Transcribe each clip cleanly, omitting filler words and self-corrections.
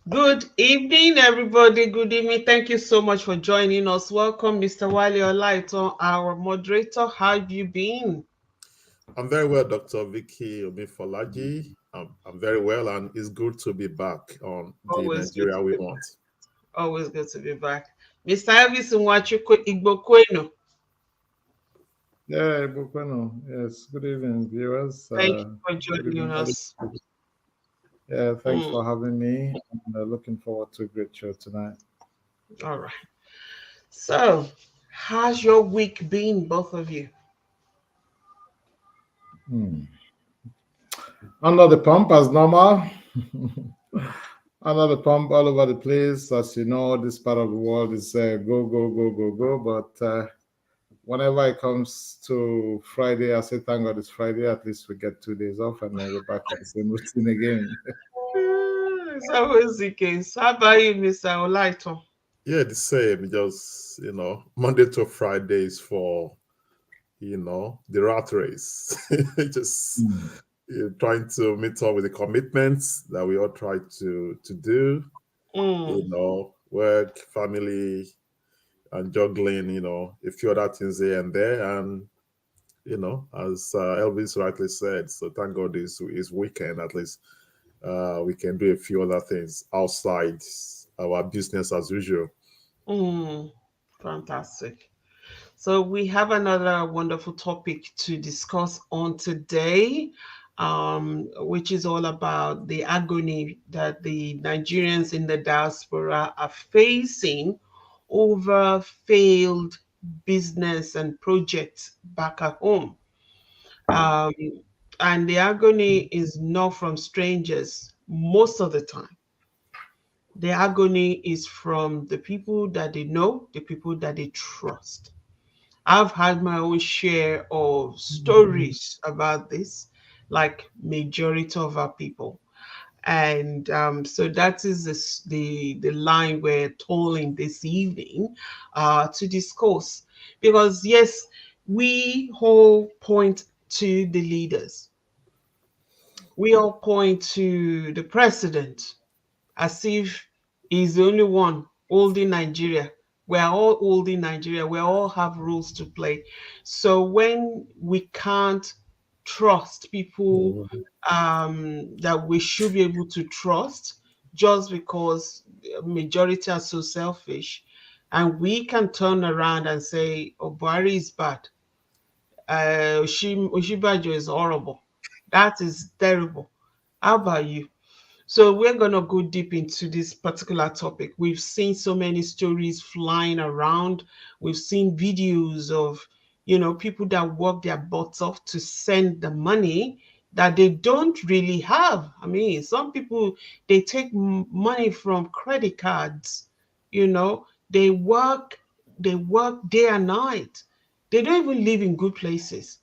Good evening, everybody. Good evening. Thank you so much for joining us. Welcome, Mr. Wale Olaito, our moderator. How have you been? I'm very well, Dr. Vicky Omifolaji. I'm very well, and it's good to be back on the Always good Nigeria to we be want. always good to be back. Mr. Elvis Nwachukwu Igbokwenu. Yeah, Bukwano. Yes, good evening, viewers. Thank you for Good joining evening, Ollie. us. Yeah, thanks Mm, for having me. And looking forward to a great show tonight. all right. So, how's your week been, both of you? Hmm. Under the pump as normal. Under the pump all over the place. As you know, this part of the world is go, go, go, go, go. But whenever it comes to Friday, I say, thank God it's Friday. At least we get 2 days off and then we're back to the same routine again. It's always the case. How about you, Mr. Olaito? Yeah, the same. Just Monday to Fridays for the rat race. Just Hmm. trying to meet up with the commitments that we all try to do. Mm, Work, family, and juggling. A few other things here and there, and as Elvis rightly said, so thank God is weekend at least. We can do a few other things outside our business as usual. mm, fantastic. So we have another wonderful topic to discuss on today, which is all about the agony that the Nigerians in the diaspora are facing over failed business and projects back at home. Um, and the agony is not from strangers most of the time. The agony is from the people that they know, the people that they trust. I've had my own share of stories about this, like majority of our people, and so that is the line we're tolling this evening to discuss. Because yes, we all point to the leaders, we all point to the president as if he's the only one holding Nigeria. We're all holding Nigeria. We all have rules to play. So when we can't trust people that we should be able to trust, just because the majority are so selfish, and we can turn around and say, "Oh, Buhari is bad. Oshibajo is horrible. That is terrible." How about you? So we're going to go deep into this particular topic. We've seen so many stories flying around. We've seen videos of, people that work their butts off to send the money that they don't really have. I mean, some people, they take money from credit cards, you know, they work day and night. They don't even live in good places.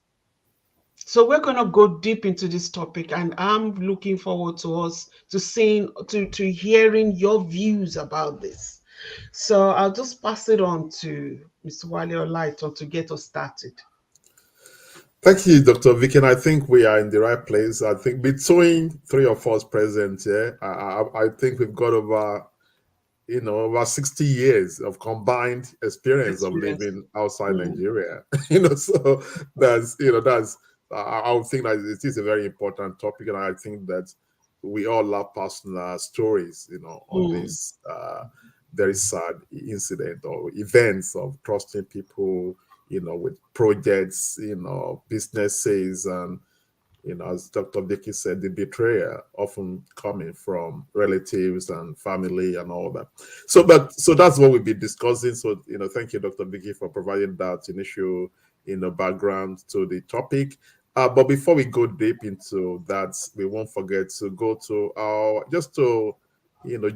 So we're gonna go deep into this topic, and I'm looking forward to us to seeing to hearing your views about this. So I'll just pass it on to Mr. Wale Olaiton to get us started. Thank you, Dr. Vicky. And I think we are in the right place. I think between three of us present here, I think we've got over 60 years of combined experience of Experience. living outside Mm, Nigeria. So that's I would think that it is a very important topic, and I think that we all have personal stories, on mm, this very sad incident or events of trusting people, with projects, businesses, and as Dr. Vicky said, the betrayal often coming from relatives and family and all that. So that's what we'll be discussing. So, thank you, Dr. Vicky, for providing that initial, background to the topic. But before we go deep into that, we won't forget to go to our, just to,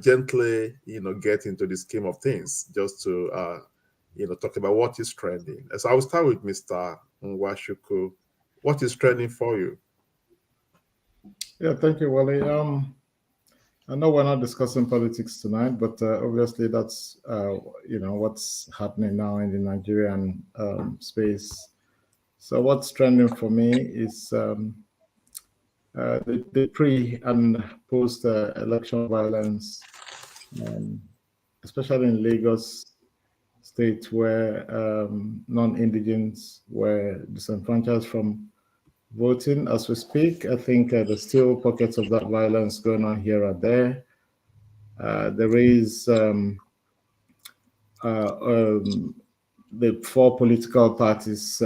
gently, get into the scheme of things, just to, talk about what is trending. So I will start with Mr. Nwashuku. What is trending for you? Yeah, thank you, Wally. I know we're not discussing politics tonight, but obviously that's what's happening now in the Nigerian space. So what's trending for me is the pre and post election violence especially in Lagos State, where non-indigens were disenfranchised from voting as we speak. I think there's still pockets of that violence going on here and there. There is the four political parties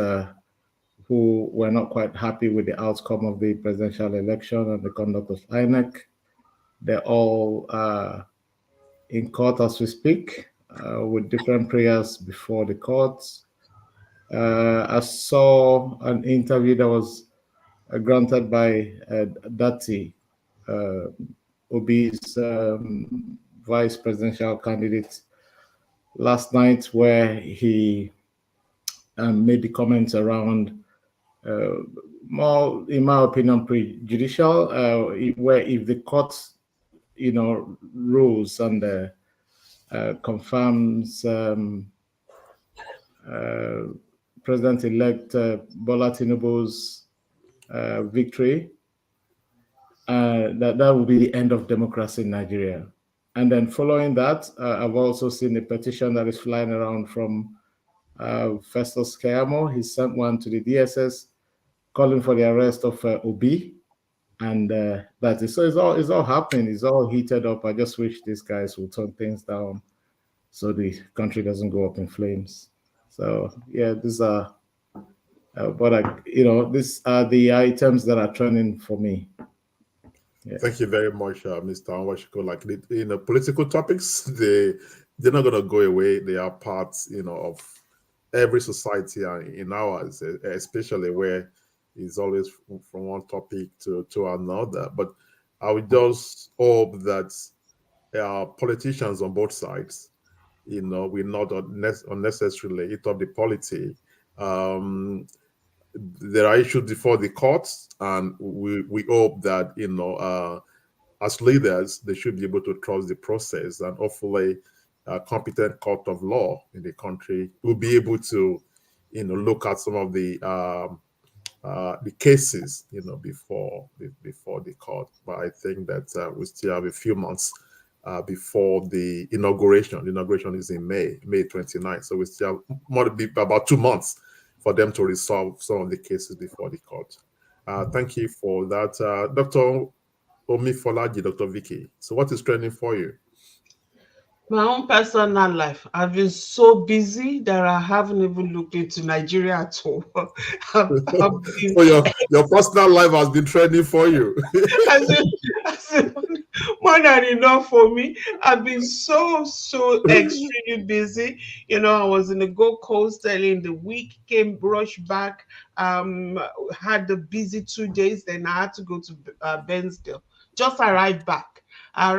who were not quite happy with the outcome of the presidential election and the conduct of INEC. They're all in court as we speak, with different prayers before the courts. I saw an interview that was granted by Dati, Obi's vice presidential candidate, last night, where he made the comments around more, in my opinion, prejudicial, where if the court, rules and confirms President-elect Bola Tinubu's victory, that will be the end of democracy in Nigeria. And then following that, I've also seen a petition that is flying around from Festus Keyamo. He sent one to the DSS calling for the arrest of Obi. And that is, so it's all happening. It's all heated up. I just wish these guys would turn things down so the country doesn't go up in flames. So yeah, these are these are the items that are trending for me. Yeah. Thank you very much, Mr. Anwashiko. Like, political topics, they're not going to go away. They are parts, of every society and in ours, especially where it's always from one topic to another. But I would just hope that politicians on both sides, will not unnecessarily eat up the polity. There are issues before the courts, and we hope that as leaders they should be able to trust the process, and hopefully a competent court of law in the country will be able to look at some of the cases before the court. But I think that we still have a few months before the inauguration. The inauguration is in May 29th, so we still have about 2 months for them to resolve some of the cases before the court. Thank you for that. Dr. Omifolaji, Dr. Vicky. So what is trending for you? My own personal life, I've been so busy that I haven't even looked into Nigeria at all. So your personal life has been trending for you. More than enough for me. I've been so extremely busy. I was in the Gold Coast early in the week, came rushed back, had the busy 2 days, then I had to go to Bensdale. Just arrived back. I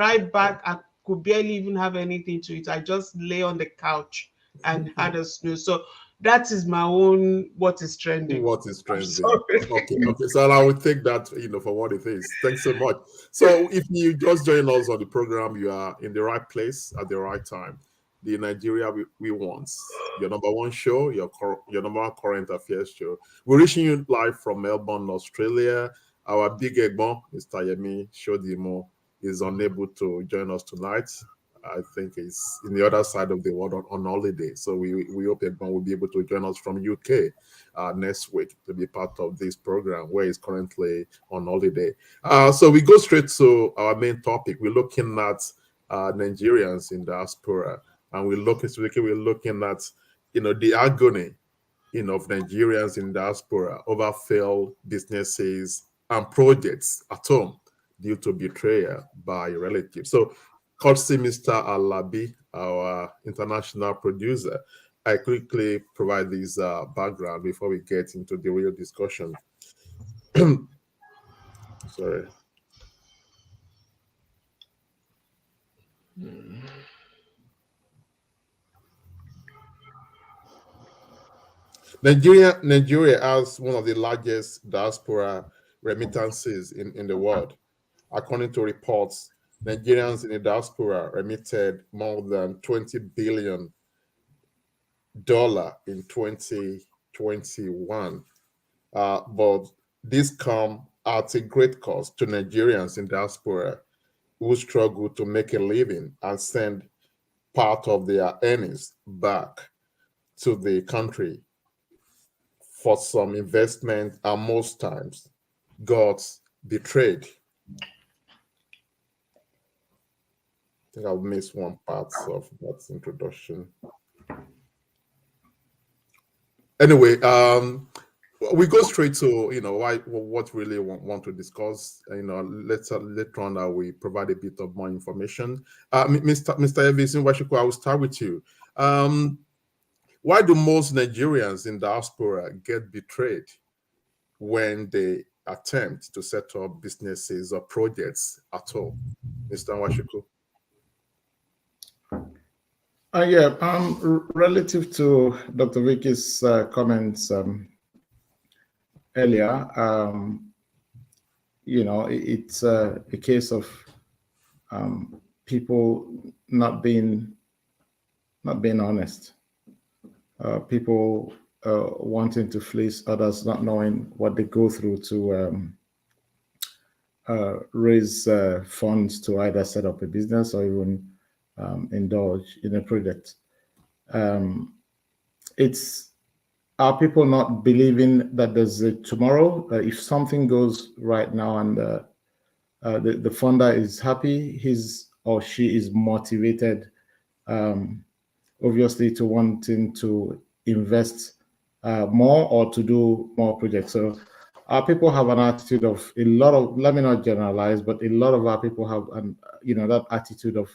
could barely even have anything to eat. I just lay on the couch and had a snooze. So that is my own what is trending. What is trending? Okay. So I would take that, for what it is. Thanks so much. So if you just join us on the program, you are in the right place at the right time. The Nigeria we want, your number one show, your number one current affairs show. We're reaching you live from Melbourne, Australia. Our big Egbon, Mr. Yemi Shodimo, is unable to join us tonight. I think he's in the other side of the world on holiday. So we hope Egbon will be able to join us from UK next week to be part of this program where he's currently on holiday. So we go straight to our main topic. We're looking at Nigerians in diaspora, and we're looking at the agony of Nigerians in diaspora over failed businesses and projects at home due to betrayal by relatives. So, courtesy Mr. Alabi, our international producer, I quickly provide this background before we get into the real discussion. Sorry. Nigeria has one of the largest diaspora remittances in the world. According to reports, Nigerians in the diaspora remitted more than $20 billion in 2021. But this comes at a great cost to Nigerians in diaspora. who struggle to make a living and send part of their earnings back to the country for some investment, and most times got betrayed. I think I've missed one part of that introduction. Anyway, we go straight to what really want to discuss. Later on, we provide a bit of more information. Mr. Evison Washiku, I will start with you. Why do most Nigerians in diaspora get betrayed when they attempt to set up businesses or projects at all? Mr. Washiku. Relative to Dr. Vicky's comments earlier, it's a case of people not being honest. People wanting to fleece others, not knowing what they go through to raise funds to either set up a business or even indulge in a project. Are people not believing that there's a tomorrow? If something goes right now and the funder is happy, his or she is motivated, obviously, to wanting to invest more or to do more projects. So our people have an attitude of let me not generalize, but a lot of our people have that attitude of,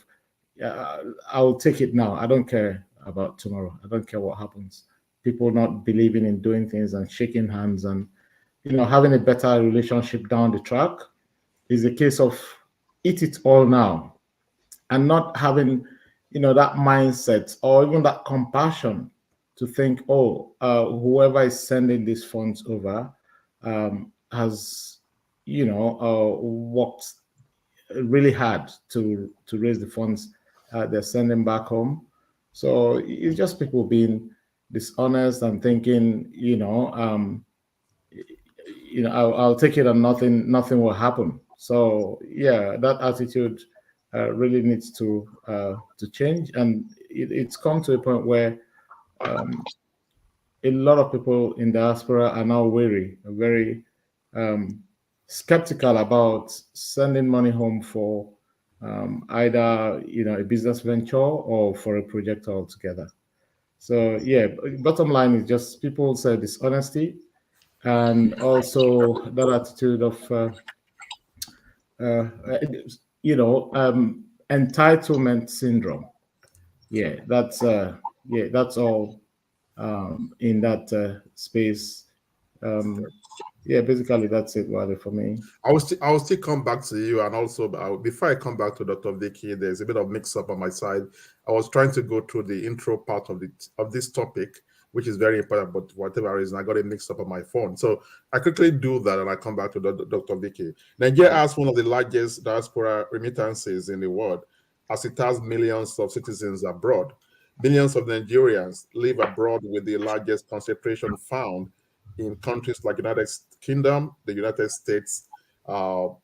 I'll take it now. I don't care about tomorrow. I don't care what happens. People not believing in doing things and shaking hands and, having a better relationship down the track is a case of eat it all now and not having, that mindset or even that compassion to think, whoever is sending these funds over has, worked really hard to raise the funds they're sending back home. So it's just people being dishonest and thinking, I'll take it and nothing will happen. So yeah, that attitude really needs to change, and it's come to a point where a lot of people in diaspora are now wary, very skeptical about sending money home for either a business venture or for a project altogether. So yeah, bottom line is just people say dishonesty and also that attitude of entitlement syndrome. Yeah, that's all in that space. Yeah, basically that's it, Wale, for me. I will still come back to you, and also before I come back to Dr. Vicky, there's a bit of mix-up on my side. I was trying to go through the intro part of this topic, which is very important, but for whatever reason, I got it mixed up on my phone. So I quickly do that, and I come back to Dr. Vicky. Nigeria has one of the largest diaspora remittances in the world, as it has millions of citizens abroad. Billions of Nigerians live abroad, with the largest concentration found in countries like United Kingdom, the United States, South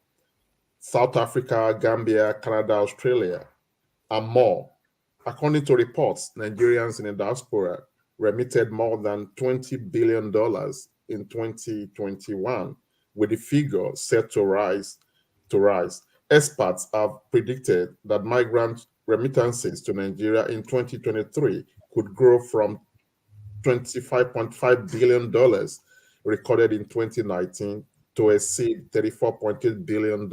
Africa, Gambia, Canada, Australia, and more. According to reports, Nigerians in the diaspora remitted more than $20 billion in 2021, with the figure set to rise. Experts have predicted that migrant remittances to Nigeria in 2023 could grow from $25.5 billion recorded in 2019 to exceed $34.8 billion.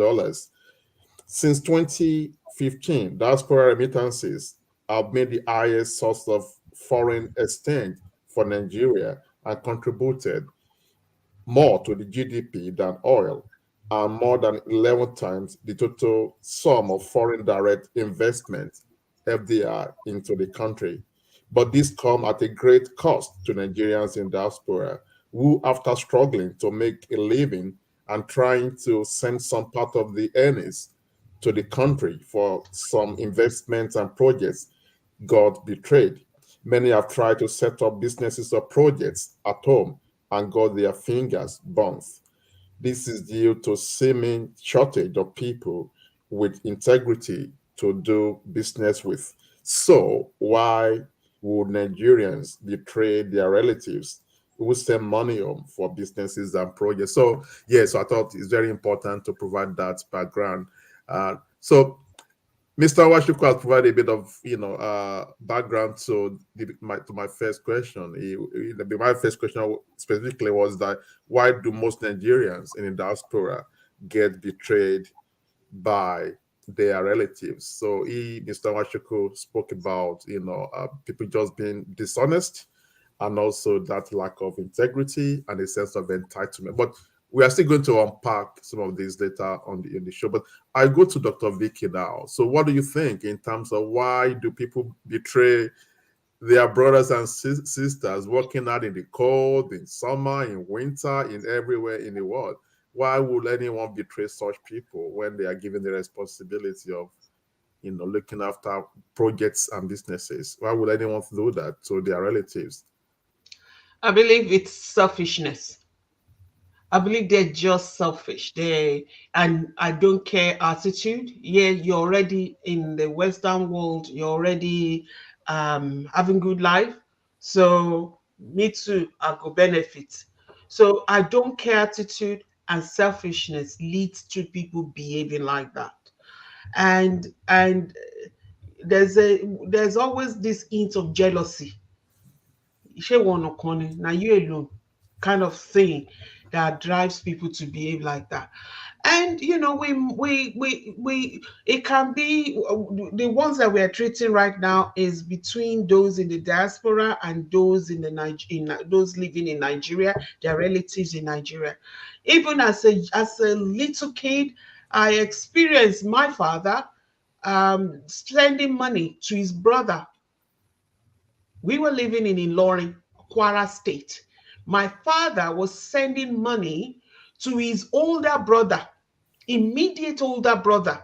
Since 2015, diaspora remittances have been the highest source of foreign exchange for Nigeria and contributed more to the GDP than oil, and more than 11 times the total sum of foreign direct investment, FDI, into the country. But this comes at a great cost to Nigerians in diaspora, who, after struggling to make a living and trying to send some part of the earnings to the country for some investments and projects, got betrayed. Many have tried to set up businesses or projects at home and got their fingers burnt. This is due to seeming shortage of people with integrity to do business with. So why would Nigerians betray their relatives who send money home for businesses and projects? So yes, I thought it's very important to provide that background. So Mr. Washuku has provided a bit of background to my first question. My first question specifically was that why do most Nigerians in the diaspora get betrayed by their relatives? So Mr. Washuku spoke about people just being dishonest, and also that lack of integrity and a sense of entitlement. But we are still going to unpack some of these later on in the show. But I go to Dr. Vicky now. So what do you think in terms of why do people betray their brothers and sisters working out in the cold, in summer, in winter, in everywhere in the world? Why would anyone betray such people when they are given the responsibility of looking after projects and businesses? Why would anyone do that to their relatives? I believe it's selfishness. I believe they're just selfish. And I don't care attitude. Yeah, you're already in the Western world. You're already having good life. So me too, I go benefit. So I don't care attitude and selfishness leads to people behaving like that. And there's always this hint of jealousy. Ṣé wọn nìkan ni? Na you alone kind of thing that drives people to behave like that. And we it can be the ones that we are treating right now is between those in the diaspora and those those living in Nigeria, their relatives in Nigeria. Even as a little kid, I experienced my father sending money to his brother. We were living in Ilorin, Kwara State. My father was sending money to his older brother, immediate older brother,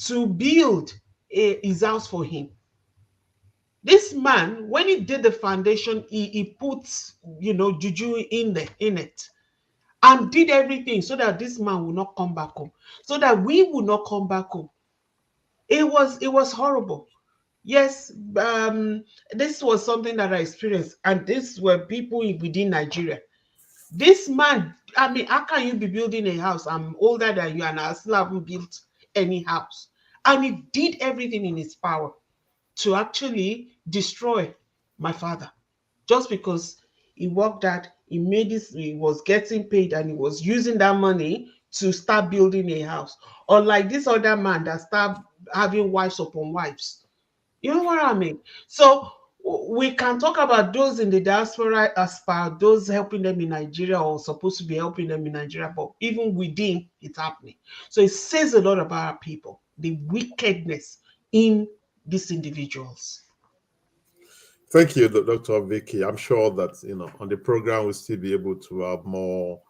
to build his house for him. This man, when he did the foundation, he put, juju in it, and did everything so that this man will not come back home, so that we will not come back home. It was horrible. Yes, this was something that I experienced, and this were people within Nigeria. This man, I mean, how can you be building a house? I'm older than you, and I still haven't built any house. And he did everything in his power to actually destroy my father, just because he worked out, he was getting paid, and he was using that money to start building a house. Unlike this other man that started having wives upon wives. You know what I mean? So we can talk about those in the diaspora as per those helping them in Nigeria or supposed to be helping them in Nigeria, but even within it's happening. So it says a lot about our people, the wickedness in these individuals. Thank you, Dr. Vicky. I'm sure that on the program we'll still be able to have more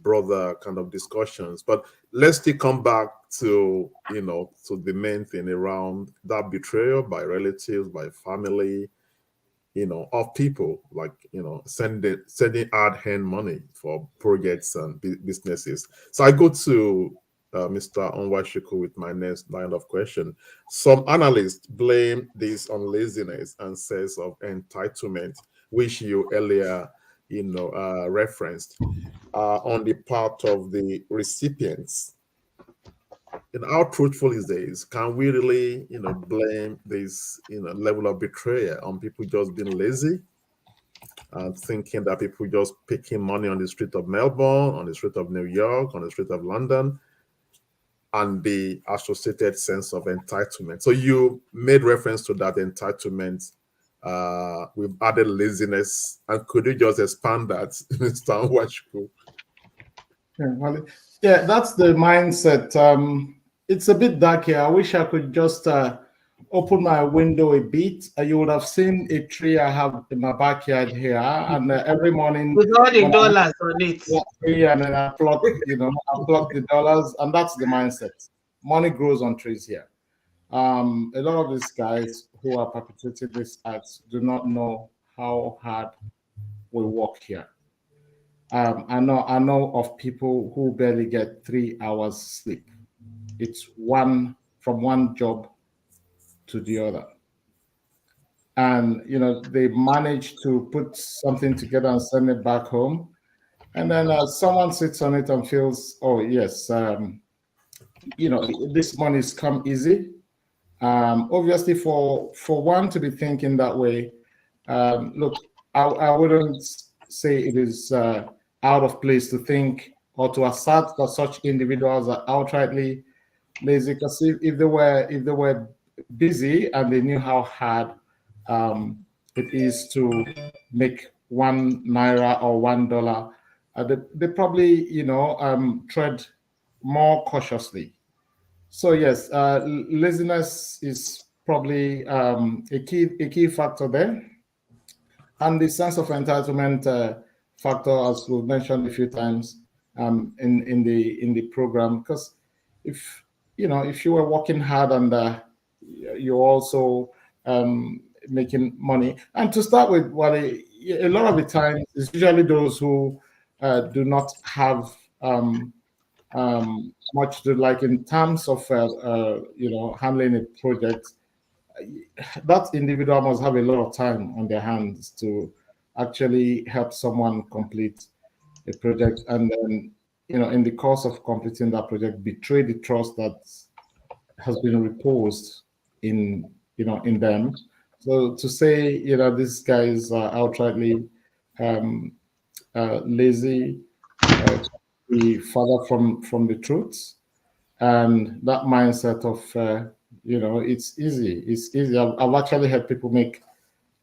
broader kind of discussions. But let's still come back to to the main thing around that betrayal by relatives, by family, of people, like sending hard hand money for projects and businesses. So I go to Mr. Onwashiku with my next line of question. Some analysts blame this on laziness and sense of entitlement, which you earlier referenced, on the part of the recipients. And how truthful is this? Can we really, blame this, level of betrayal on people just being lazy and thinking that people just picking money on the street of Melbourne, on the street of New York, on the street of London, and the associated sense of entitlement? So you made reference to that entitlement. We've added laziness, and could you just expand that, Mr. Nwachukwu? Yeah, that's the mindset. It's a bit dark here. I wish I could just open my window a bit. You would have seen a tree I have in my backyard here, and every morning with all the dollars on it. Yeah, and then I pluck, I pluck the dollars, and that's the mindset. Money grows on trees here. A lot of these guys who are perpetrating these acts do not know how hard we work here. I know of people who barely get 3 hours sleep it's one from one job to the other. And they manage to put something together and send it back home. And then someone sits on it and feels, oh yes, this money's come easy. Obviously, for one to be thinking that way, look, I wouldn't say it is out of place to think or to assert that such individuals are outrightly lazy. Because if they were busy and they knew how hard it is to make £1 or $1, they probably tread more cautiously. So yes, laziness is probably a key factor there, and the sense of entitlement factor, as we've mentioned a few times in the program. Because if you were working hard and you're also making money, and to start with, a lot of the time it's usually those who do not have much to like in terms of handling a project. That individual must have a lot of time on their hands to actually help someone complete a project, and then in the course of completing that project, betray the trust that has been reposed in them. So to say these guys are outrightly lazy, be further from the truth, and that mindset of it's easy. I've actually heard people make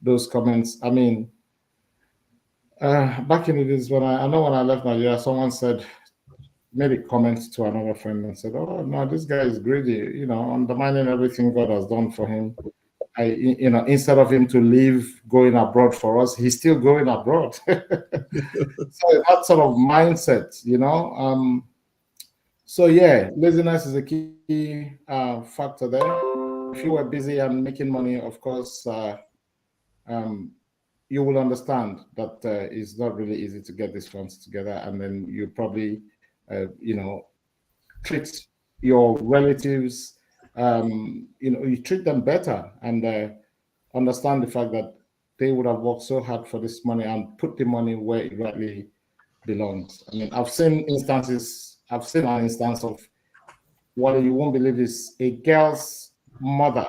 those comments. I mean, back in the days when I know when I left Nigeria, someone made a comment to another friend and said, "Oh no, this guy is greedy, undermining everything God has done for him. Instead of him to leave going abroad for us, he's still going abroad." So that sort of mindset, So yeah, laziness is a key factor there. If you were busy and making money, of course, you will understand that it's not really easy to get these funds together, and then you probably, treat your relatives, you treat them better, and understand the fact that they would have worked so hard for this money and put the money where it rightly belongs. I mean, I've seen an instance of what you won't believe is a girl's mother.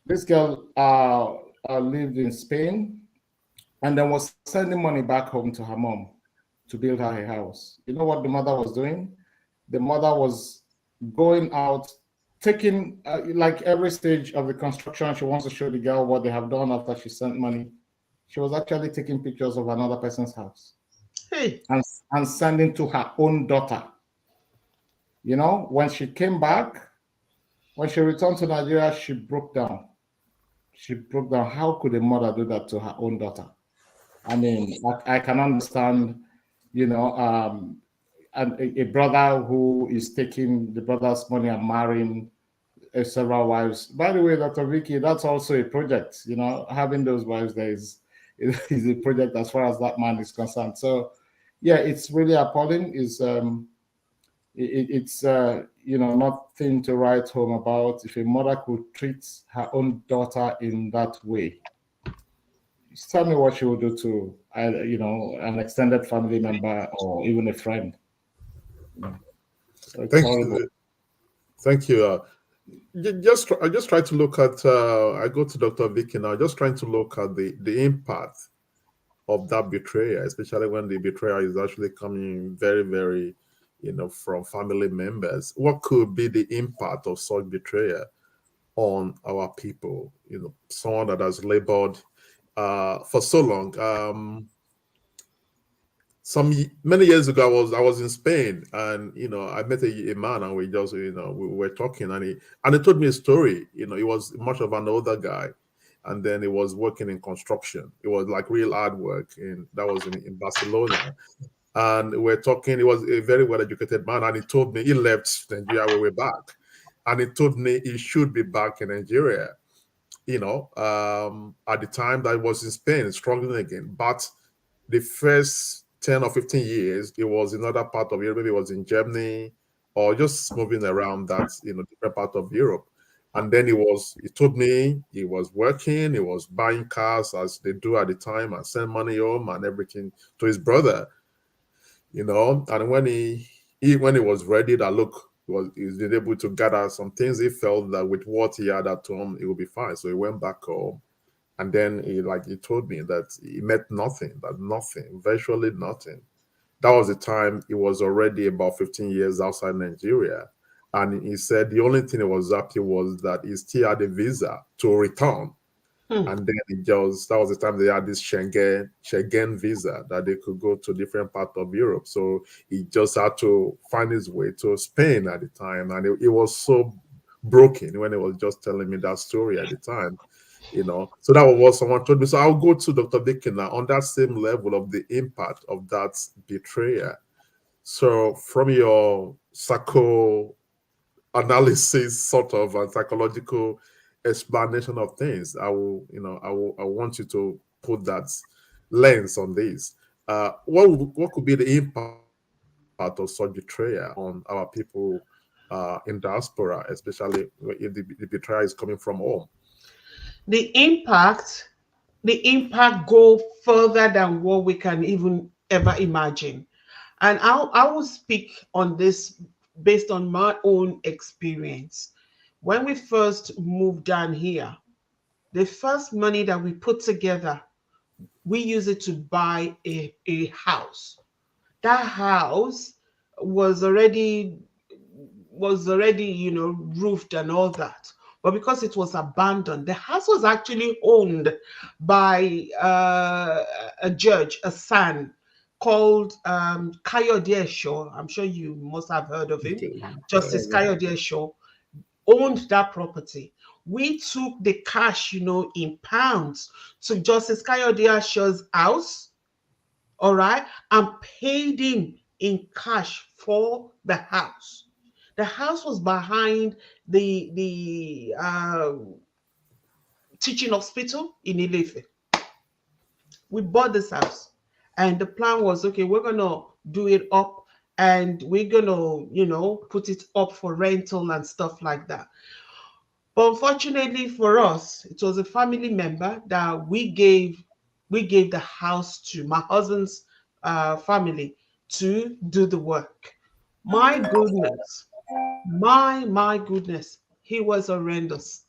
This girl lived in Spain and then was sending money back home to her mom to build her a house. You know what the mother was doing? The mother was going out, taking like every stage of the construction. She wants to show the girl what they have done after she sent money. She was actually taking pictures of another person's house. Hey. And sending to her own daughter. When she came back, when she returned to Nigeria, she broke down. How could a mother do that to her own daughter? I mean, I can understand, and a brother who is taking the brother's money and marrying several wives. By the way, Dr. Vicky, that's also a project. Having those wives there is a project as far as that man is concerned. So, yeah, it's really appalling. It's nothing to write home about. If a mother could treat her own daughter in that way, just tell me what she would do to an extended family member or even a friend. So Thank you. I just try to look at. I go to Dr. Vicky now. Just trying to look at the impact of that betrayal, especially when the betrayal is actually coming very, very, from family members. What could be the impact of such betrayal on our people? Someone that has labored for so long. Many years ago, I was in Spain, and I met a man, and we just we were talking, and he told me a story. He was much of an older guy, and then he was working in construction. It was like real hard work, and that was in Barcelona. And we're talking. He was a very well-educated man, and he told me he left Nigeria when we're back, and he told me he should be back in Nigeria. At the time that I was in Spain, struggling again, but the first 10 or 15 years, it was in another part of Europe. Maybe it was in Germany, or just moving around that, different part of Europe. And then he told me he was working, he was buying cars as they do at the time and send money home and everything to his brother, And when he was ready, that look, he's been able to gather some things. He felt that with what he had at home, it would be fine. So he went back home. And then he told me that he met nothing, virtually nothing. That was the time he was already about 15 years outside Nigeria. And he said the only thing he was happy was that he still had a visa to return. And then that was the time they had this Schengen visa that they could go to different parts of Europe. So he just had to find his way to Spain at the time. And it was so broken when he was just telling me that story at the time. So that was what someone told me. So I'll go to Dr. Dickey now on that same level of the impact of that betrayal. So from your psychoanalysis sort of and psychological explanation of things, I want you to put that lens on this. What could be the impact of such betrayal on our people in diaspora, especially if the betrayal is coming from home? The impact go further than what we can even ever imagine. And I will speak on this based on my own experience. When we first moved down here, the first money that we put together, we use it to buy a house. That house was already roofed and all that, but because it was abandoned, the house was actually owned by a judge, a son called Kayode Esho. I'm sure you must have heard of him. Okay. Justice Kayode Esho owned that property. We took the cash, in pounds to Justice Kayode Esho's house, all right, and paid him in cash for the house. The house was behind the teaching hospital in Ilefe. We bought this house, and the plan was, okay, we're gonna do it up, and we're gonna, put it up for rental and stuff like that. But unfortunately for us, it was a family member that we gave the house to, my husband's family, to do the work. My goodness, my goodness, he was horrendous.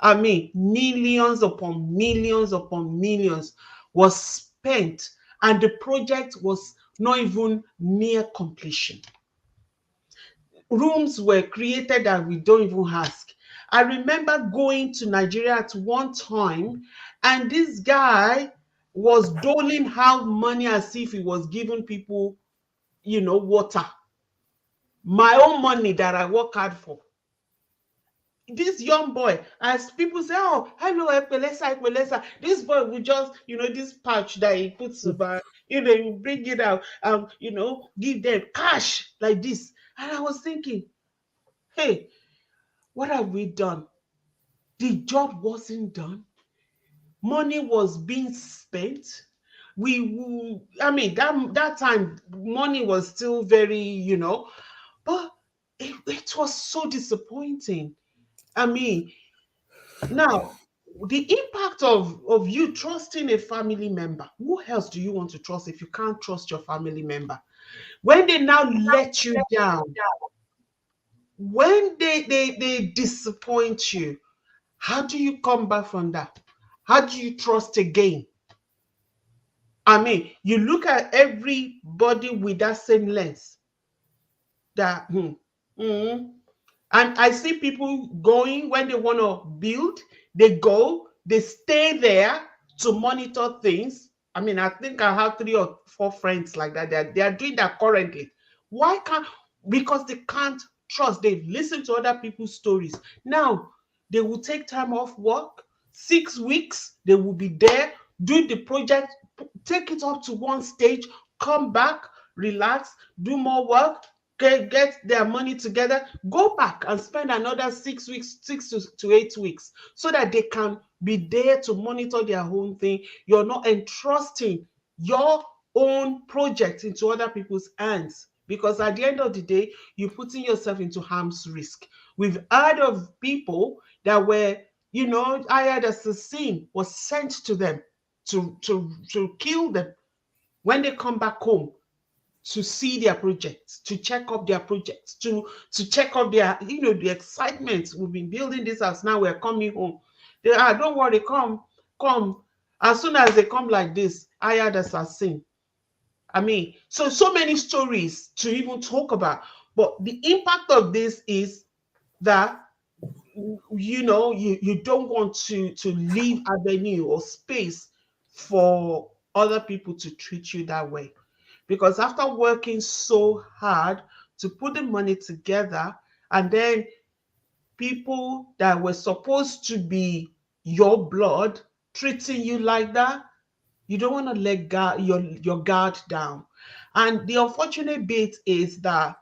I mean, millions upon millions was spent, and the project was not even near completion. Rooms were created that we don't even ask. I remember going to Nigeria at one time, and this guy was doling out money as if he was giving people, water. My own money that I work hard for. This young boy, as people say, oh, hello, Epelesa. This boy will just, this pouch that he puts over, you bring it out, give them cash like this. And I was thinking, hey, what have we done? The job wasn't done. Money was being spent. That time money was still very, but it was so disappointing. I mean, now the impact of you trusting a family member. Who else do you want to trust if you can't trust your family member? When they now let you down, when they disappoint you, how do you come back from that? How do you trust again? I mean, you look at everybody with that same lens. And I see people going when they want to build, they stay there to monitor things. I mean, I think I have 3 or 4 friends like that. They are doing that currently. Why can't? Because they can't trust. They've listened to other people's stories. Now, they will take time off work, 6 weeks, they will be there, do the project, take it up to one stage, come back, relax, do more work, get their money together, go back and spend another 6 weeks, 6 to 8 weeks, so that they can be there to monitor their own thing. You're not entrusting your own project into other people's hands. because at the end of the day, you're putting yourself into harm's risk. We've heard of people that were, hired assassin was sent to them to kill them when they come back home, to see their projects, to check up their projects, to check up their, the excitement. We've been building this house, now we're coming home. They are, don't worry, come. As soon as they come like this, hired assassin. I mean, so many stories to even talk about. But the impact of this is that you don't want to leave avenue or space for other people to treat you that way. Because after working so hard to put the money together, and then people that were supposed to be your blood treating you like that, you don't want to let your guard down. And the unfortunate bit is that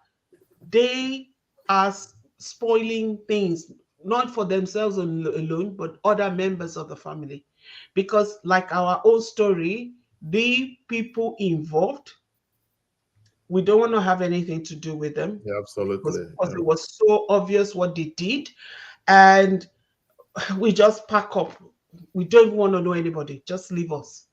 they are spoiling things, not for themselves alone, but other members of the family. Because, like our own story, the people involved, we don't want to have anything to do with them, Yeah, absolutely. because it was so obvious what they did. And we just pack up. We don't want to know anybody. Just leave us.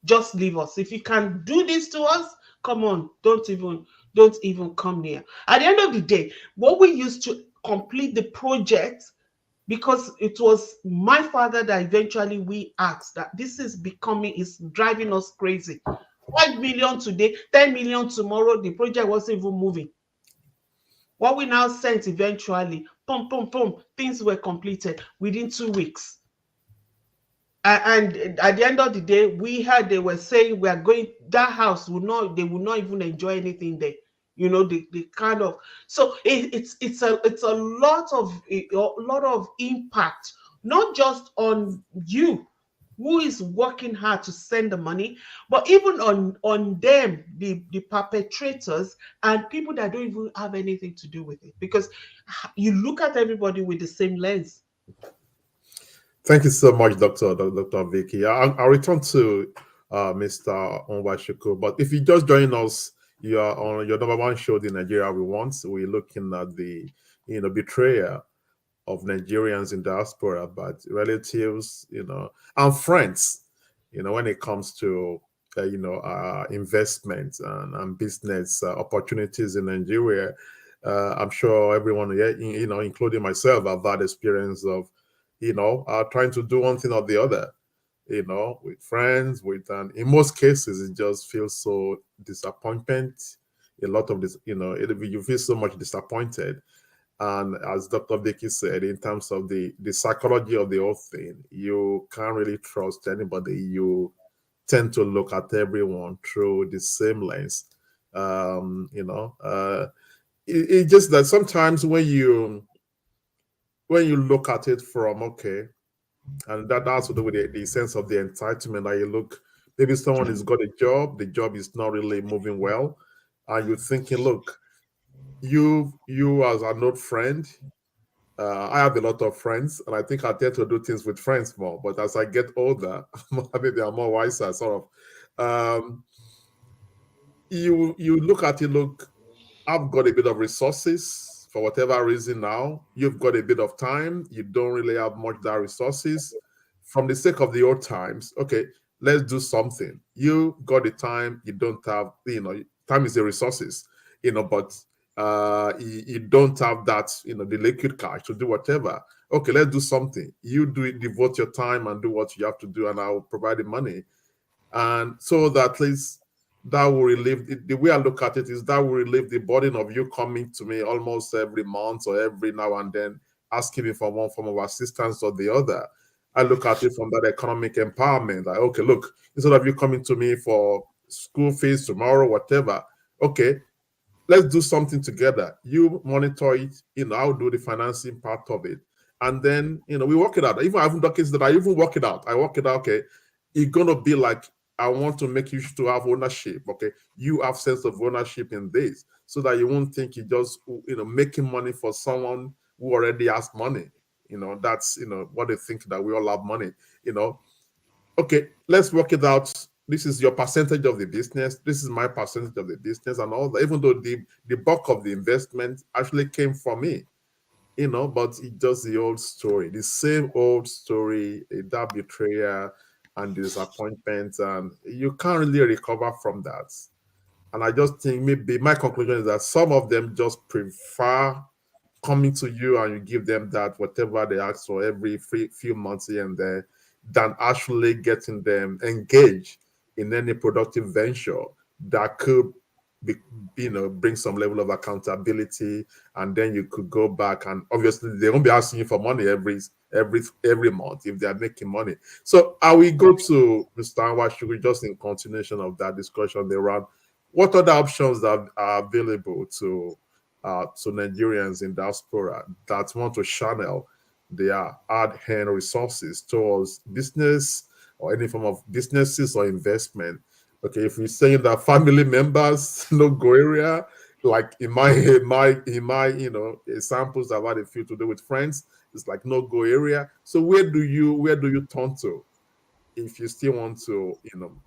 Just leave us. If you can do this to us, come on. Don't even come near. At the end of the day, what we used to complete the project, because it was my father that eventually we asked that this is driving us crazy. 5 million today, 10 million tomorrow, the project wasn't even moving. What we now sent eventually, things were completed within 2 weeks. And at the end of the day, they were saying we are going, that house they will not even enjoy anything there. The kind of, so it's a lot of impact, not just on you who is working hard to send the money, but even on them, the perpetrators, and people that don't even have anything to do with it, because you look at everybody with the same lens. Thank you so much, Dr. Vicky. I'll return to Mr. Onwashuku, but if you just join us, you are on your number one show, The Nigeria We Want. We're looking at the betrayal of Nigerians in diaspora, but relatives, and friends, when it comes to investment and business opportunities in Nigeria. I'm sure everyone here, including myself, have had experience of trying to do one thing or the other, with friends, and in most cases, it just feels so disappointment. A lot of this, you feel so much disappointed. And as Dr. Vicky said, in terms of the psychology of the whole thing, you can't really trust anybody. You tend to look at everyone through the same lens. It's just that sometimes when you look at it from, okay, and that has to do with the sense of the entitlement that you look, maybe someone has got a job, the job is not really moving well, and you're thinking, look, you as an old friend, I have a lot of friends, and I think I tend to do things with friends more. But as I get older, maybe I'm more wiser, sort of. You look at it, look, I've got a bit of resources for whatever reason now. You've got a bit of time. You don't really have much of that resources. From the sake of the old times, okay, let's do something. You got the time. You don't have, time is the resources, but you don't have that, the liquid cash to do whatever. Okay, let's do something. You do it, devote your time and do what you have to do, and I'll provide the money. And so that at least that will relieve, the way I look at it is that will relieve the burden of you coming to me almost every month or every now and then asking me for one form of assistance or the other. I look at it from that economic empowerment. Like, okay, look, instead of you coming to me for school fees tomorrow, whatever, okay, let's do something together. You monitor it, I'll do the financing part of it. And then, we work it out. Even I haven't done cases that I even work it out. I work it out, okay, it's going to be like, I want to make you to have ownership, okay? You have sense of ownership in this, so that you won't think you just, making money for someone who already has money. That's, what they think, that we all have money, Okay, let's work it out. this is your percentage of the business, this is my percentage of the business, and all that, even though the bulk of the investment actually came from me, but it's just the old story, the same old story, that betrayal and disappointment, and you can't really recover from that. And I just think maybe my conclusion is that some of them just prefer coming to you and you give them that whatever they ask for every few months here and there, than actually getting them engaged in any productive venture that could be, bring some level of accountability, and then you could go back, and obviously they won't be asking you for money every month if they are making money. So I will go to Mr. Anwashugu just in continuation of that discussion around what other options that are available to Nigerians in diaspora that want to channel their hard-earned resources towards business or any form of businesses or investment. Okay, if we're saying that family members no go area, like in my examples I've had a few to do with friends, it's like no go area. So where do you turn to if you still want to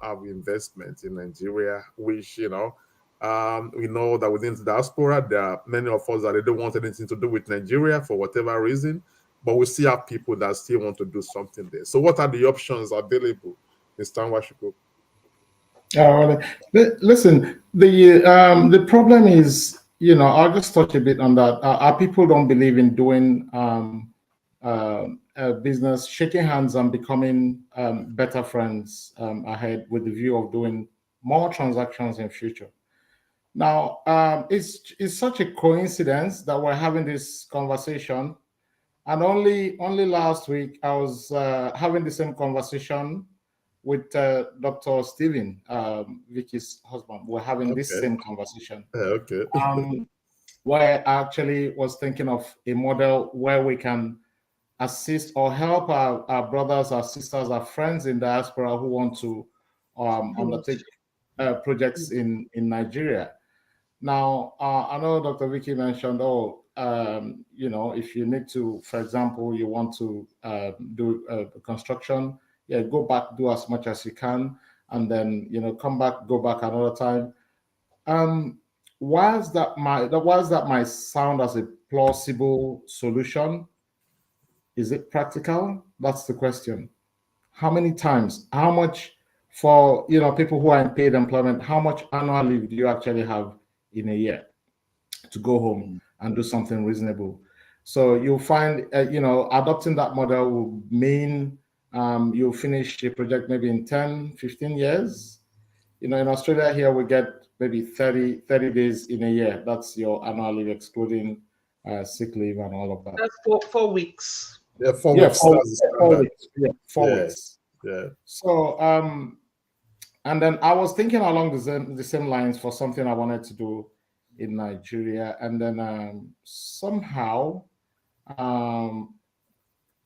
have investment in Nigeria, which we know that within the diaspora there are many of us that they don't want anything to do with Nigeria for whatever reason, but we still have people that still want to do something there. So what are the options available, Mr. Nwachukwu? Listen, the problem is, I'll just touch a bit on that. Our people don't believe in doing business, shaking hands and becoming better friends ahead with the view of doing more transactions in future. Now, it's such a coincidence that we're having this conversation, and only last week I was having the same conversation with Dr. Stephen, Vicky's husband. We're having this same conversation. Okay. Where I actually was thinking of a model where we can assist or help our brothers, our sisters, our friends in diaspora who want to undertake projects in Nigeria. Now, I know Dr. Vicky mentioned, if you need to, for example, you want to do construction, go back, do as much as you can, and then come back, go back another time. Whilst that might sound as a plausible solution, is it practical? That's the question. How many times? How much for people who are in paid employment? How much annual leave do you actually have in a year to go home and do something reasonable? So you'll find adopting that model will mean you'll finish a project maybe in 10, 15 years. In Australia here, we get maybe 30 days in a year. That's your annual leave, excluding sick leave and all of that. That's 4 weeks. Yeah, 4 weeks. 4 weeks. Yeah, 4 weeks. Yeah. So, and then I was thinking along the same lines for something I wanted to do in Nigeria. And then somehow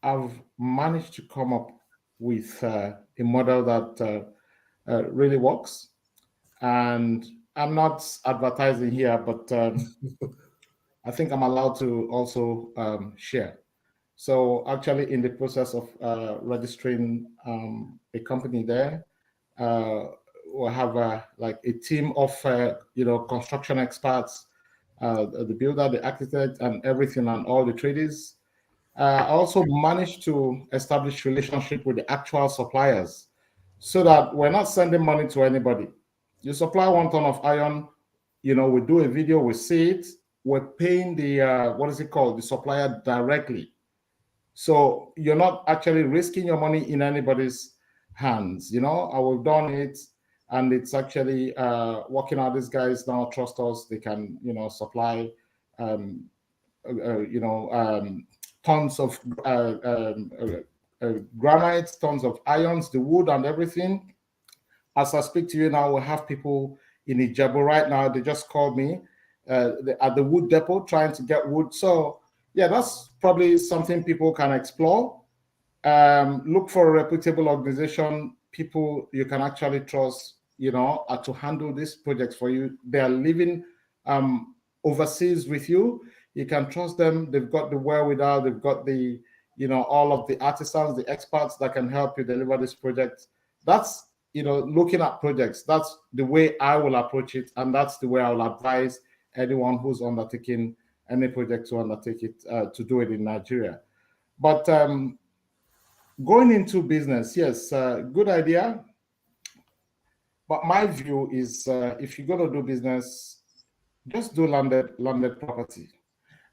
I've managed to come up with a model that really works. And I'm not advertising here, but I think I'm allowed to also share. So actually in the process of registering a company there, we'll have a team of construction experts, the builder, the architect, and everything, and all the traders. I also managed to establish relationship with the actual suppliers, so that we're not sending money to anybody. You supply 1 ton of iron, we do a video, we see it, we're paying the the supplier directly. So you're not actually risking your money in anybody's hands. We've done it, and it's actually working out. These guys now trust us. They can, supply, tons of granite, tons of irons, the wood and everything. As I speak to you now, we have people in Ijebu right now. They just called me at the wood depot trying to get wood. So yeah, that's probably something people can explore. Look for a reputable organization, people you can actually trust, to handle these projects for you. They are living overseas with you. You can trust them. They've got the wherewithal. They've got the, all of the artisans, the experts that can help you deliver this project. That's looking at projects. That's the way I will approach it, and that's the way I will advise anyone who's undertaking any project to undertake it, to do it in Nigeria. But going into business, yes, good idea. But my view is, if you're going to do business, just do landed property.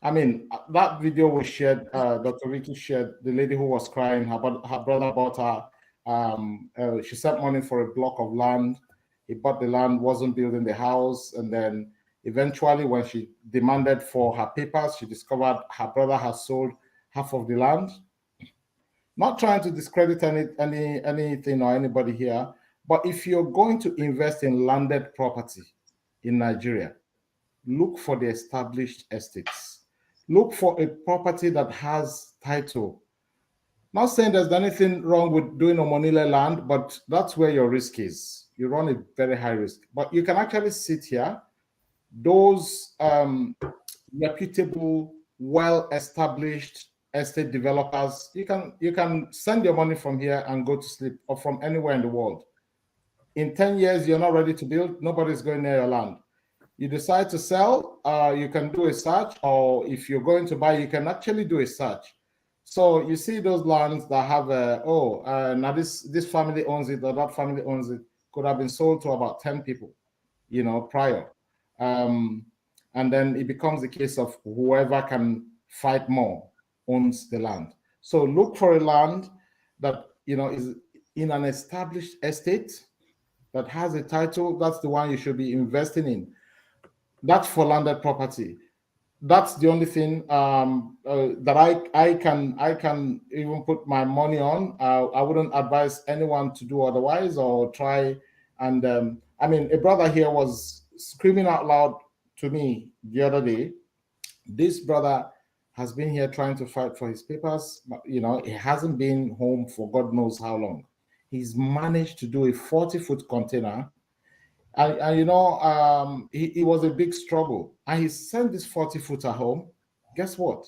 I mean, that video we shared, Dr. Ricky shared, the lady who was crying, her brother bought her, she sent money for a block of land. He bought the land, wasn't building the house. And then eventually when she demanded for her papers, she discovered her brother has sold half of the land. Not trying to discredit anything or anybody here, but if you're going to invest in landed property in Nigeria, look for the established estates. Look for a property that has title. Not saying there's anything wrong with doing Omonile land, but that's where your risk is. You run a very high risk. But you can actually sit here. Those reputable, well-established estate developers, you can send your money from here and go to sleep, or from anywhere in the world. In 10 years, you're not ready to build. Nobody's going near your land. You decide to sell, you can do a search, or if you're going to buy, you can actually do a search. So you see those lands that have now this family owns it, or that family owns it, could have been sold to about 10 people, prior. And then it becomes a case of whoever can fight more owns the land. So look for a land that is in an established estate that has a title. That's the one you should be investing in. That's for landed property. That's the only thing that I can even put my money on. I wouldn't advise anyone to do otherwise or try. And I mean, a brother here was screaming out loud to me the other day. This brother has been here trying to fight for his papers, but he hasn't been home for God knows how long. He's managed to do a 40-foot container. And it was a big struggle. And he sent this 40-footer home. Guess what?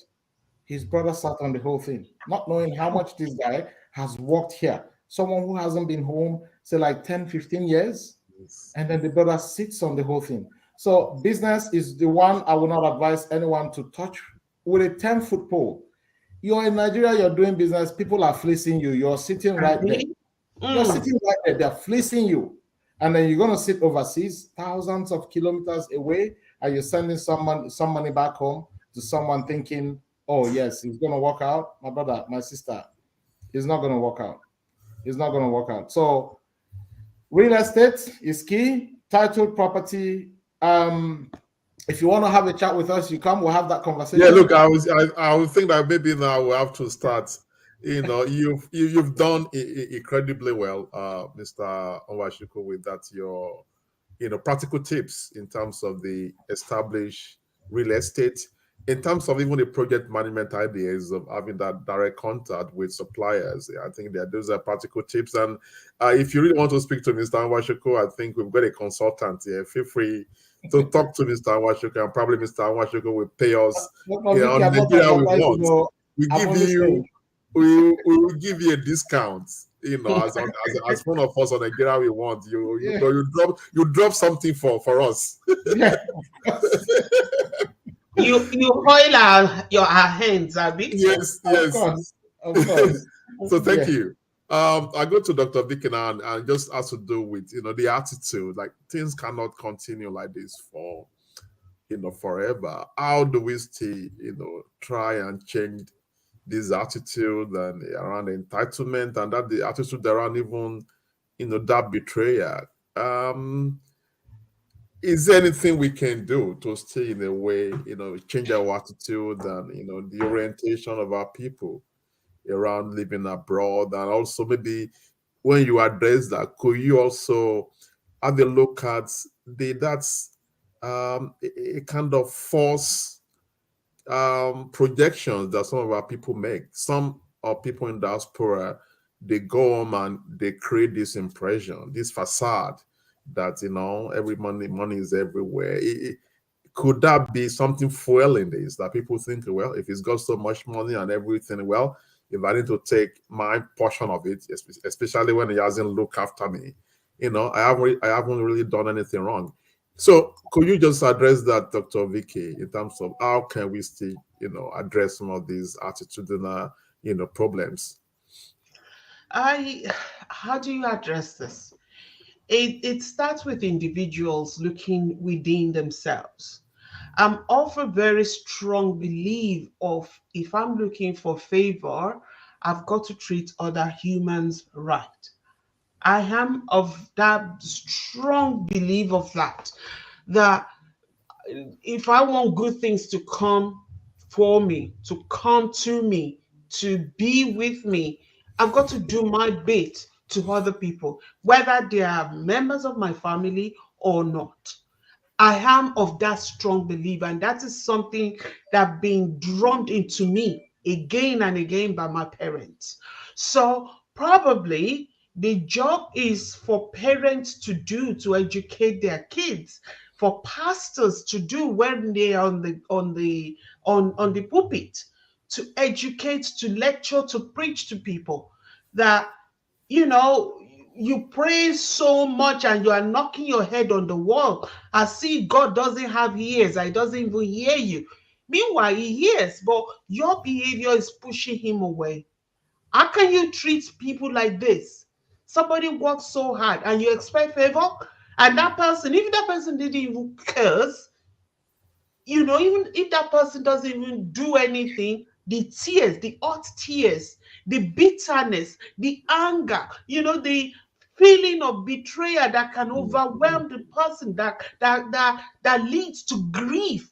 His brother sat on the whole thing, not knowing how much this guy has worked here. Someone who hasn't been home, say like 10, 15 years. Yes. And then the brother sits on the whole thing. So business is the one I would not advise anyone to touch with a 10-foot pole. You're in Nigeria, you're doing business, people are fleecing you. You're sitting right there. You're sitting right there, they're fleecing you. And then you're going to sit overseas, thousands of kilometers away, and you're sending some money back home to someone thinking, oh, yes, it's going to work out. My brother, my sister, it's not going to work out. It's not going to work out. So real estate is key. Titled property. If you want to have a chat with us, you come. We'll have that conversation. Yeah, look, I would think that maybe now we'll have to start. You've done incredibly well, Mr. Onwachukwu, with that your practical tips in terms of the established real estate, in terms of even the project management ideas of having that direct contact with suppliers. I think that those are practical tips. And if you really want to speak to Mr. Onwachukwu, I think we've got a consultant here. Feel free to talk to Mr. Onwachukwu, and probably Mr. Onwachukwu will pay us on Nigeria we want. We will give you a discount, as one of us on Nigeria we want. You drop something for us. Yeah. you oil our hands, Abi. Yes. Of course. So thank you. I go to Dr. Vicky now, and just has to do with the attitude. Like, things cannot continue like this for forever. How do we still try and change this attitude and around entitlement, and that the attitude around even that betrayal? Is there anything we can do to still in a way change our attitude and the orientation of our people around living abroad? And also, maybe when you address that, could you also have a look at a kind of false projections that some of our people make? Some of people in diaspora, they go home and they create this impression, this facade that every money is everywhere. Could that be something fueling this, that people think, well, if he's got so much money and everything, well, if I need to take my portion of it, especially when he hasn't looked after me, I haven't really done anything wrong. So could you just address that, Dr. Vicky, in terms of how can we still, address some of these attitudinal, problems? I How do you address this? It starts with individuals looking within themselves. I'm of a very strong belief of, if I'm looking for favor, I've got to treat other humans right. I am of that strong belief of that if I want good things to come for me, to come to me, to be with me, I've got to do my bit to other people, whether they are members of my family or not. I am of that strong belief, and that is something that been drummed into me again and again by my parents. So probably the job is for parents to do to educate their kids, for pastors to do when they are on the pulpit, to educate, to lecture, to preach to people that, you know, you pray so much and you are knocking your head on the wall as if God doesn't have ears, I doesn't even hear you. Meanwhile, he hears, but your behavior is pushing him away. How can you treat people like this? Somebody works so hard and you expect favor, and that person, even that person didn't even curse, even if that person doesn't even do anything, the tears, the hot tears, the bitterness, the anger, the feeling of betrayal that can overwhelm the person, that leads to grief,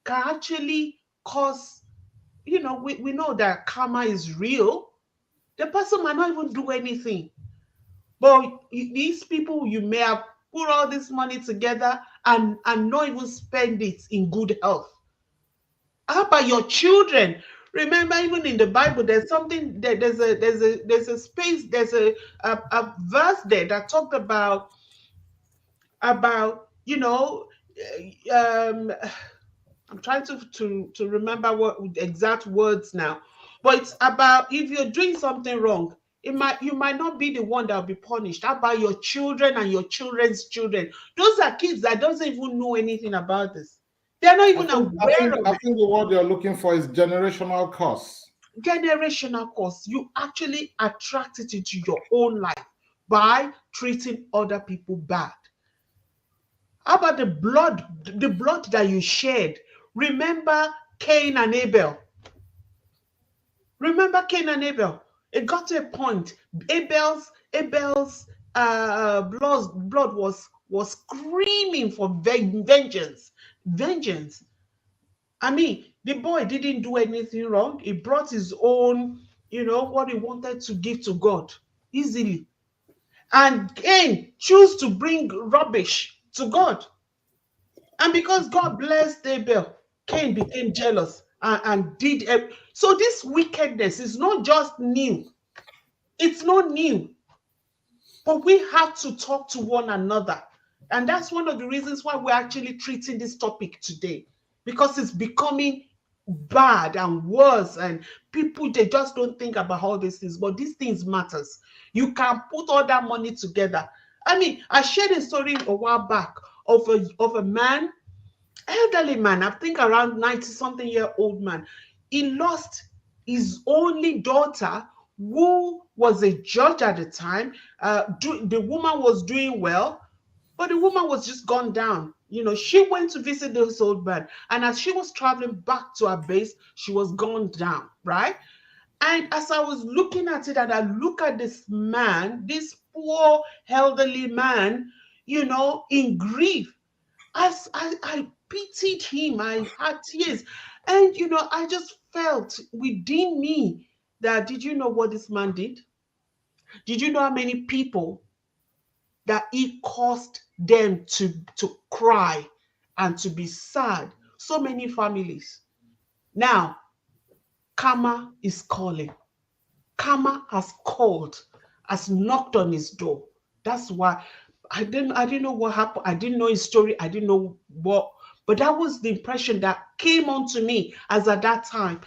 can actually cause, we know that karma is real. The person might not even do anything, but these people, you may have put all this money together and not even spend it in good health. How about your children? Remember, even in the Bible, there's something that there's a space, there's a verse there that talked about um I'm trying to remember what exact words now, but it's about, if you're doing something wrong, you might not be the one that will be punished. How about your children and your children's children? Those are kids that doesn't even know anything about this. They're not I even think I aware think of I it. think the word you're looking for is generational curse. Generational cause. You actually attract it into your own life by treating other people bad. How about the blood that you shed? Remember Cain and Abel. Remember Cain and Abel. It got to a point. Abel's blood was screaming for vengeance. Vengeance. I mean, the boy didn't do anything wrong. He brought his own, what he wanted to give to God easily. And Cain chose to bring rubbish to God. And because God blessed Abel, Cain became jealous and did. So this wickedness is not just new. It's not new. But we have to talk to one another. And that's one of the reasons why we're actually treating this topic today, because it's becoming bad and worse, and people, they just don't think about all these things, but these things matters. You can put all that money together. I mean, I shared a story a while back of a man, elderly man, I think around 90 something year old man. He lost his only daughter, who was a judge at the time. The woman was doing well, but the woman was just gone down. She went to visit this old man, and as she was traveling back to her base, she was gone down, right? And as I was looking at it, and I look at this man, this poor elderly man, in grief, as I pitied him, I had tears. And, I just felt within me that, did you know what this man did? Did you know how many people that he caused them to cry and to be sad? So many families. Now, karma is calling. Karma has called, has knocked on his door. That's why I didn't know what happened. I didn't know his story. I didn't know what, but that was the impression that came onto me as at that time.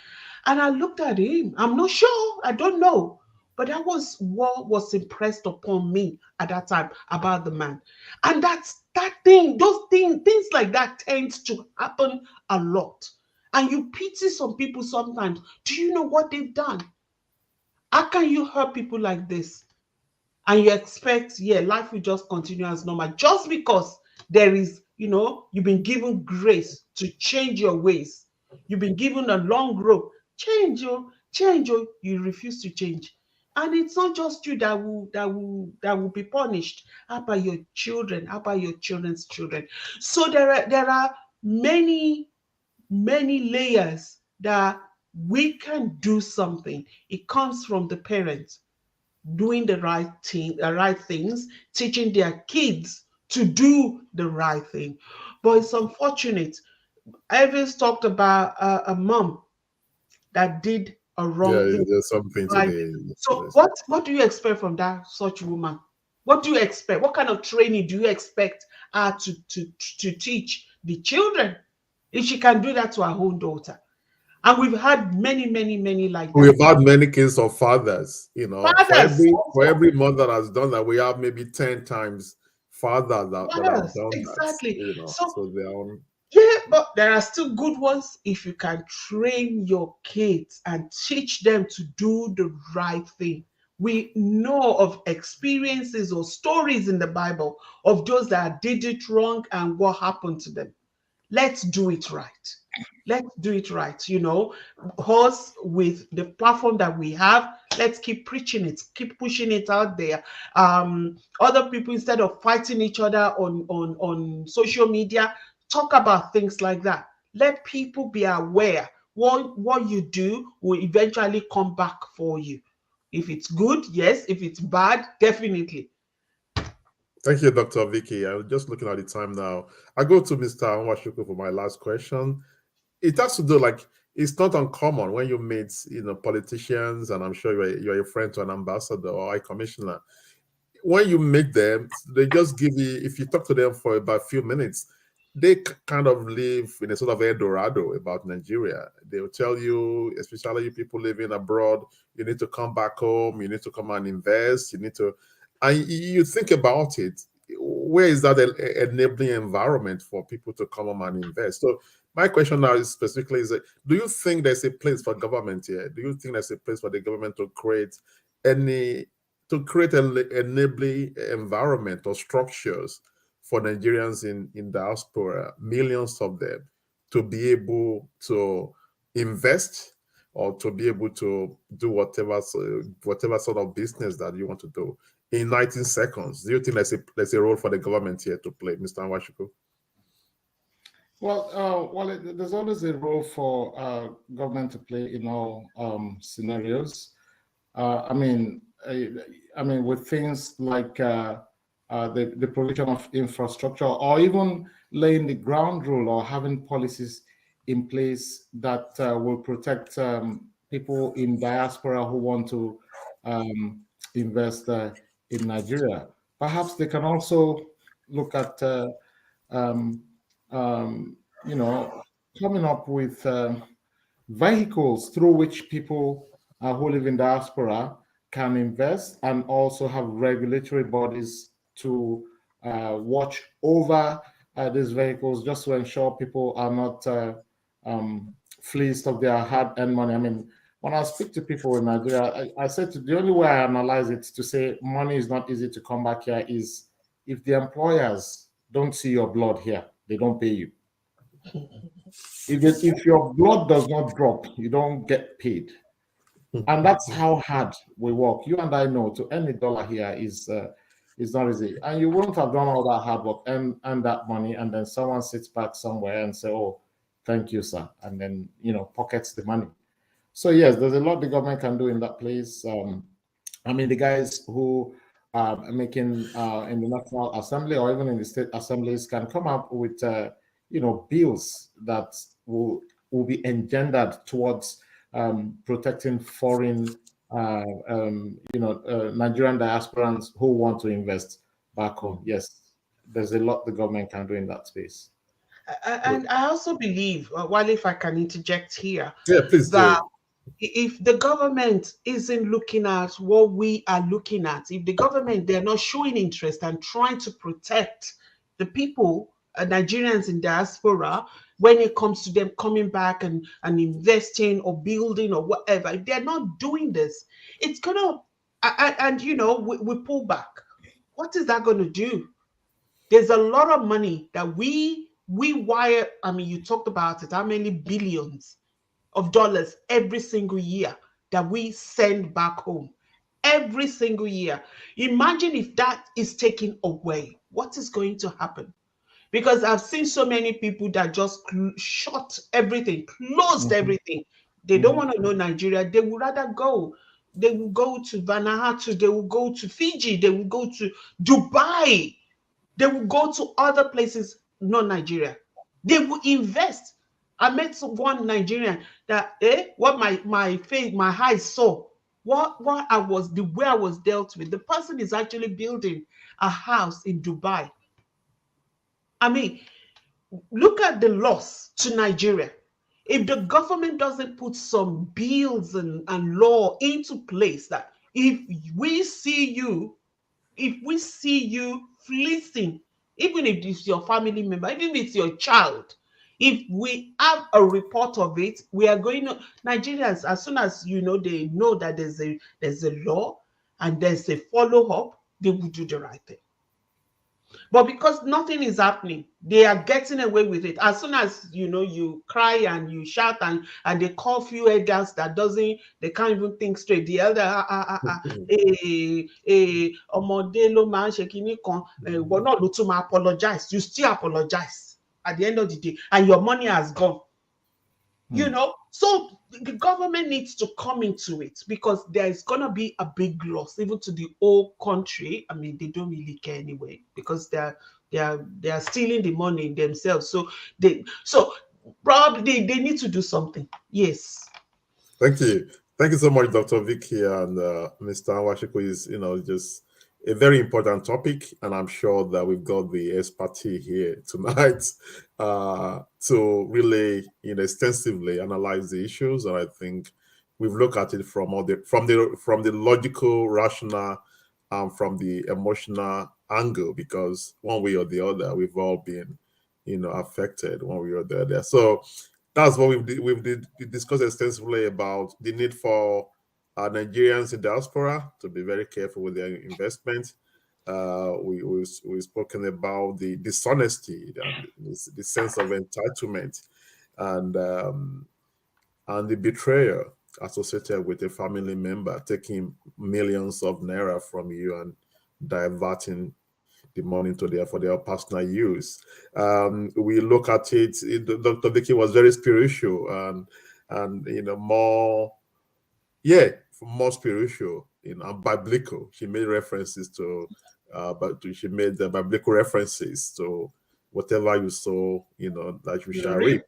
And I looked at him. I'm not sure. I don't know. But that was what was impressed upon me at that time about the man. And that's that thing, things like that tends to happen a lot. And you pity some people sometimes. Do you know what they've done? How can you hurt people like this? And you expect, yeah, life will just continue as normal just because there is, you've been given grace to change your ways. You've been given a long rope. Change, you refuse to change. And it's not just you that will be punished. How about your children? How about your children's children? So there are many layers that we can do something. It comes from the parents doing the right things, teaching their kids to do the right thing. But it's unfortunate. Evans talked about a mom that did a wrong Yeah, thing. there's something Right. today. So what do you expect from that such woman? What do you expect? What kind of training do you expect her to teach the children if she can do that to her own daughter? And we've had many like that. We've had many cases of fathers, for Fathers also. every mother that's done that, we have maybe 10 times fathers that have Yes, done that, exactly. So so they are yeah, but there are still good ones if you can train your kids and teach them to do the right thing. We know of experiences or stories in the Bible of those that did it wrong and what happened to them. Let's do it right. Let's do it right. Us with the platform that we have, let's keep preaching it, keep pushing it out there. Other people, instead of fighting each other on social media, talk about things like that. Let people be aware what you do will eventually come back for you. If it's good, yes. If it's bad, definitely. Thank you, Dr. Vicky. I'm just looking at the time now. I go to Mr. Nwashuku for my last question. It has to do, like, it's not uncommon when you meet politicians, and I'm sure you're a friend to an ambassador or a commissioner. When you meet them, they just give you, if you talk to them for about a few minutes, they kind of live in a sort of Eldorado about Nigeria. They will tell you, especially you people living abroad, you need to come back home, you need to come and invest, you need to, and you think about it, where is that enabling environment for people to come home and invest? So my question now is specifically is, do you think there's a place for government here? Do you think there's a place for the government to create any an enabling environment or structures for Nigerians in diaspora, millions of them, to be able to invest or to be able to do whatever sort of business that you want to do in 19 seconds? Do you think there's a role for the government here to play, Mr. Nwashuku? Well, there's always a role for government to play in all scenarios. I mean, with things like the provision of infrastructure, or even laying the ground rule, or having policies in place that will protect people in diaspora who want to invest in Nigeria. Perhaps they can also look at um, coming up with vehicles through which people who live in diaspora can invest, and also have regulatory bodies to watch over these vehicles, just to ensure people are not fleeced of their hard-earned money. I mean, when I speak to people in Nigeria, I said the only way I analyze it to say money is not easy to come back here is if the employers don't see your blood here, they don't pay you. If your blood does not drop, you don't get paid. And that's how hard we work. You and I know to earn $1 here is not easy. And you won't have done all that hard work and that money, and then someone sits back somewhere and say, "Oh, thank you, sir," and then pockets the money. So yes, there's a lot the government can do in that place. The guys who are making in the National Assembly or even in the state assemblies can come up with bills that will be engendered towards protecting foreign Nigerian diasporans who want to invest back home. Yes, there's a lot the government can do in that space. And I also believe, well, if I can interject here, Yeah, please that do. If the government isn't looking at what we are looking at, if the government, they're not showing interest and trying to protect the people, Nigerians in diaspora, when it comes to them coming back and investing or building or whatever, if they're not doing this, it's gonna and we pull back. What is that going to do? There's a lot of money that we wire. I mean, you talked about it. How many billions of dollars every single year that we send back home? Every single year. Imagine if that is taken away. What is going to happen? Because I've seen so many people that just shut everything, closed Mhm. everything. They don't want to know Nigeria. They would rather go. They will go to Vanuatu. They will go to Fiji. They will go to Dubai. They will go to other places, not Nigeria. They will invest. I met one Nigerian that what my face, my eyes saw, what I was, the way I was dealt with. The person is actually building a house in Dubai. I mean, look at the loss to Nigeria. If the government doesn't put some bills and law into place, that we see you if we see you fleecing, even if it's your family member, even if it's your child, if we have a report of it, we are going to Nigerians, as soon as they know that there's a law and there's a follow-up, they will do the right thing. But because nothing is happening, they are getting away with it. As soon as you cry and you shout and they call few elders that doesn't, they can't even think straight. The elder, ọmọdé ló máa ń ṣe kinní kan, ìwọ náà ló tún máa apologize. You still apologize at the end of the day, and your money has gone. So the government needs to come into it, because there is going to be a big loss even to the whole country. I mean, they don't really care anyway, because they are stealing the money themselves. So probably they need to do something. Yes. Thank you. Thank you so much, Dr. Vicky and Mr. Awashiko. Is just a very important topic, and I'm sure that we've got the expertise here tonight to really extensively analyze the issues. And I think we've looked at it from the logical, rational, from the emotional angle, because one way or the other, we've all been affected one way or the other. So that's what we've discussed extensively about the need for Nigerians in diaspora to be very careful with their investment. We've spoken about the dishonesty and the sense of entitlement, and the betrayal associated with a family member taking millions of naira from you and diverting the money for their personal use. We look at it. Dr. Vicky was very spiritual and more spiritual, and biblical. She made references to, she made the biblical references to whatever you sow, that you shall reap.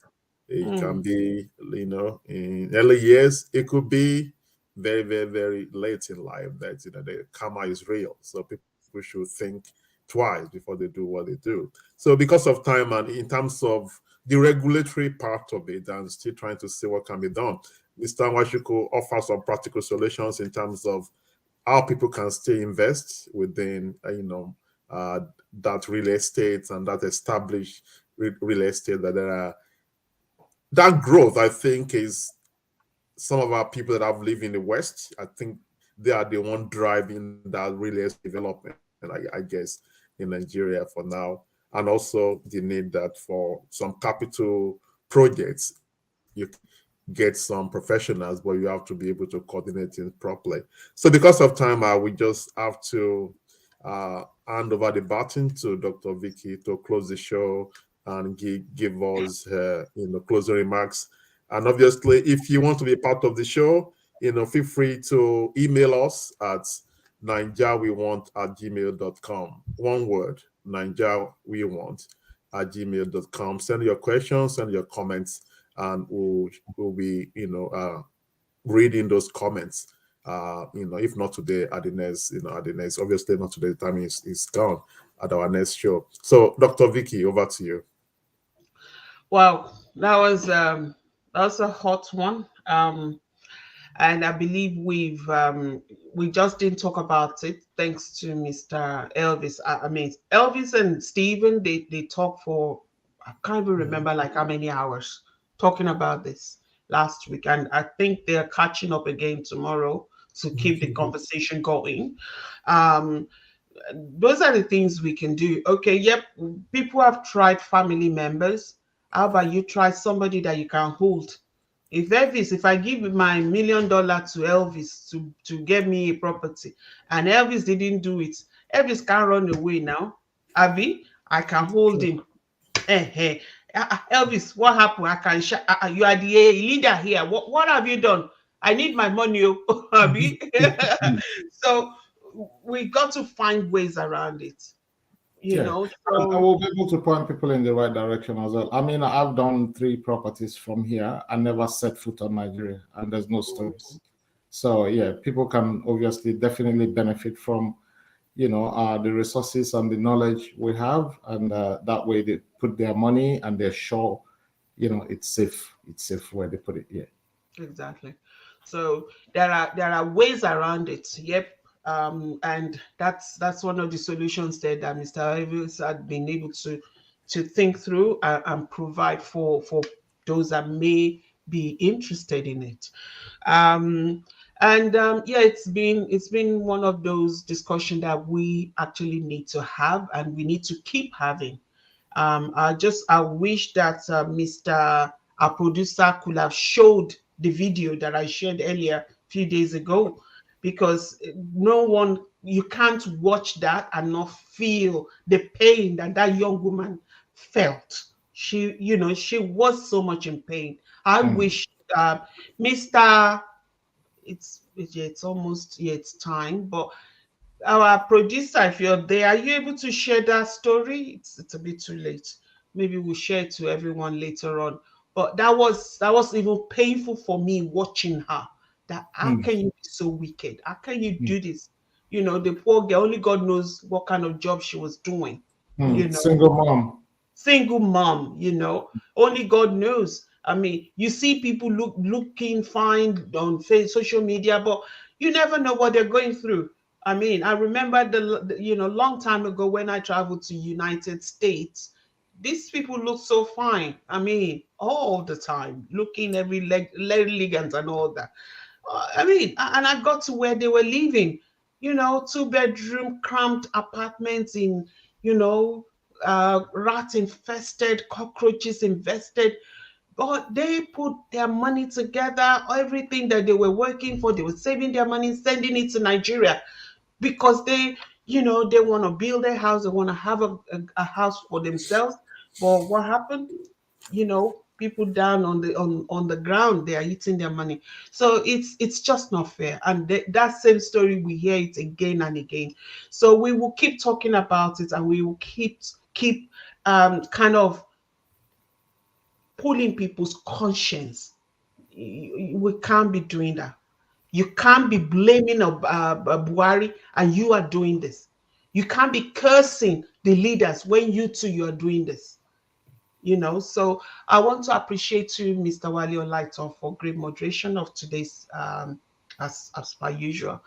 It can be, in early years. It could be very, very, very late in life that the karma is real. So people should think twice before they do what they do. So because of time and in terms of the regulatory part of it, and still trying to see what can be done, Mr. Nwachukwu offers some practical solutions in terms of how people can still invest within that real estate and that established real estate that growth. I think is some of our people that have lived in the West. I think they are the one driving that real estate development, and I guess in Nigeria for now, and also the need that for some capital projects, you get some professionals, but you have to be able to coordinate it properly. So because of time, we just have to hand over the baton to Dr. Vicky to close the show and give us closing remarks. And obviously, if you want to be a part of the show, feel free to email us at nigeriawewant@gmail.com. One word, nigeriawewant@gmail.com. Send your questions, send your comments, and we'll be reading those comments. If not today, at the next, obviously not today, the time is gone, at our next show. So, Dr. Vicky, over to you. Wow, that was a hot one. And I believe we just didn't talk about it thanks to Mr. Elvis. I mean, Elvis and Stephen, they talked for, I can't even remember like how many hours talking about this last week. And I think they're catching up again tomorrow to keep the conversation going. Um, those are the things we can do. Okay, yep, people have tried family members. How about you try somebody that you can hold? If I give my $1 million to Elvis to get me a property, and Elvis didn't do it, Elvis can't run away now. Abby, I can hold him. Elvis, what happened? I can. You are the leader here. What have you done? I need my money, Abby. So we got to find ways around it. You know, so I will be able to point people in the right direction as well. I mean, I've done 3 properties from here. I never set foot on Nigeria, and there's no stories. So yeah, people can obviously definitely benefit from, the resources and the knowledge we have, and that way they put their money and they're sure, it's safe. It's safe where they put it. Yeah, exactly. So there are ways around it. Yep. And that's one of the solutions that Mr. Evans had been able to think through and provide for those that may be interested in it. Yeah, it's been one of those discussions that we actually need to have, and we need to keep having. I wish that our producer could have showed the video that I shared earlier a few days ago, because you can't watch that and not feel the pain that young woman felt. She was so much in pain. I wish Mr. It's almost it's time, but our producer, if you're there, are you able to share that story? It's a bit too late. Maybe we'll share it to everyone later on. But that was even painful for me watching her. That how can you be so wicked? How can you do this? The poor girl, only God knows what kind of job she was doing. Single mom, only God knows. I mean, you see people looking fine on social media, but you never know what they're going through. I mean, I remember long time ago when I traveled to United States, these people look so fine. I mean, all the time, looking every elegant and all that. I mean, and I got to where they were living, 2-bedroom cramped apartments in, rat infested, cockroaches infested. But they put their money together, everything that they were working for, they were saving their money, sending it to Nigeria, because they want to build a house, they want to have a house for themselves. But what happened? People down on the ground, they are eating their money. So it's just not fair. And that same story, we hear it again and again. So we will keep talking about it, and we will keep kind of pulling people's conscience. We can't be doing that. You can't be blaming Buhari and you are doing this. You can't be cursing the leaders when you are doing this. So I want to appreciate you, Mr. Wale Olaitan, for great moderation of today's, as per usual.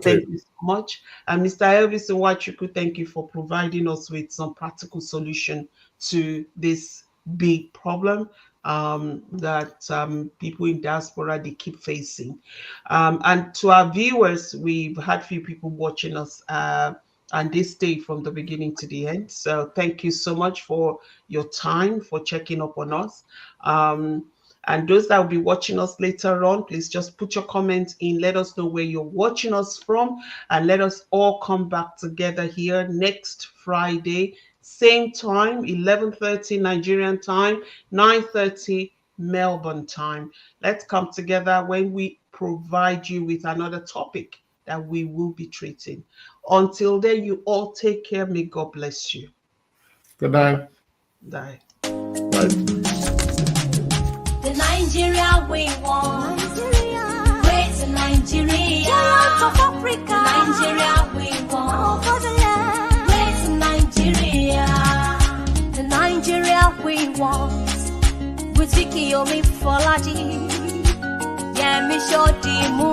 Thank you so much. And Mr. Elvis Nwachuku, thank you for providing us with some practical solution to this big problem that people in diaspora, they keep facing. And to our viewers, we've had few people watching us, and they stayed from the beginning to the end. So thank you so much for your time, for checking up on us. And those that will be watching us later on, please just put your comments in. Let us know where you're watching us from, and let us all come back together here next Friday, same time, 11:30 Nigerian time, 9:30 Melbourne time. Let's come together when we provide you with another topic that we will be treating. Until then, you all take care. May God bless you. Good night. Bye. The Nigeria we want. Great Nigeria. Giant of Africa. Nigeria we want. Great Nigeria. The Nigeria we want. With Vicky Omi Folaji. Yeah. ẹ̀mí ṣòdì mú.